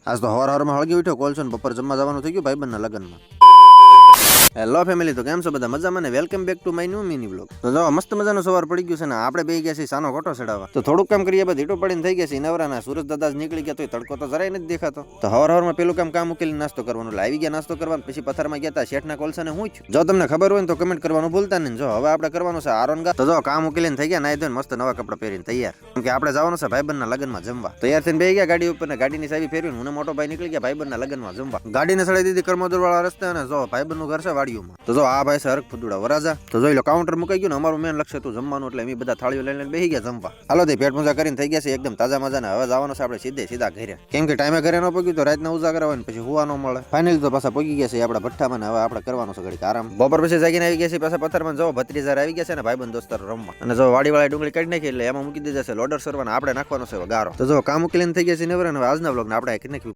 આજ તો હવારમાં હળગી ઉઠ્યો કોલ છો ને બપોર જમવા જવાનું થઈ ગયું ભાઈબંધના લગ્નમાં. હેલો ફેમિલી, તો કેમ છો બધા મજામાં ને? Welcome back to my new mini blog. તો જો મસ્ત મજાનો સવાર પડી ગયું છે ને આપણે બે ગયા છીએ સાનો કોટો ચડાવવા. તો થોડુંક કામ કરીએ બાદ ઈટો પડીને થઈ ગયા છે નવરાના. સુરજ દાદા નીકળી ગયા તો તડકો તો જરાય નથી દેખાતો. તો હવારમાં પેલું કામ મૂકીને નાસ્તો કરવાનું, લાવી ગયા નાસ્તો કરવાનું, પછી પથારમાં ગયા હતા શેઠના કોલસાને હું છું. જો તમને ખબર હોય ને તો કમેન્ટ કરવાનું ભૂલતા નહીં. જો હવે આપણે કરવાનું છે આરોનગા. તો જો કામ મૂકીને થઈ ગયા, નાઈ ધોઈને મસ્ત નવા કપડા પહેરીને તૈયાર, કેમ કે આપણે જવાનું છે ભાઈબંધના લગ્નમાં જમવા. તૈયાર થઈને બે ગયા ગાડી ઉપર ને ગાડીની ચાવી ફેરવીને હું મોટો ભાઈ નીકળી ગયા ભાઈબંધના લગ્નમાં જમવા. ગાડીને ચડાવી દીધી કર્મોદર વાળા રસ્તે અને જો ભાઈબંધનું ઘર છે વાડીઓમાં. તો જો આ ભાઈ છે હરક ફુદુડા વરાજા. તો જોઈ લો કાઉન્ટર મુકાઈ ગયું ને, અમારું મેન લક્ષ્ય હતું જમવાનું, એટલે અમે બધા થાળીઓ લઈને બેસી ગયા જમવા. હાલો તે પેટ પૂજા કરીને થઈ ગયા છે એકદમ તાજા મજાના. હવે જવાનું છે આપણે સીધા ઘરે, કેમ કે ટાઈમે ઘરે ન પગ્યું તો રાતના ઉજાગરા હોય ને પછી હુવા ન મળે. ફાઇનલી તો પાછા પગી ગયા છે આપણા ભઠ્ઠામાં ને હવે આપણે કરવાનું છે ઘડીક આરામ. બપોર પછી જાગીને આવી ગયા છે પાછા પથ્થરમાં. જો ભત્રીજાર આવી ગયા છે ને ભાઈબંધ દોસ્તાર રમવા. અને જો વાડીવાળા ડુંગળી કાઢી નાખી એટલે એમાં મૂકી દીધા છે લોડર સરવાના. આપણે નાખવાનો છે ગારો. તો જો કામ મૂકી લઈને થઈ ગયા છે ને આજના વ્લોગને આપણે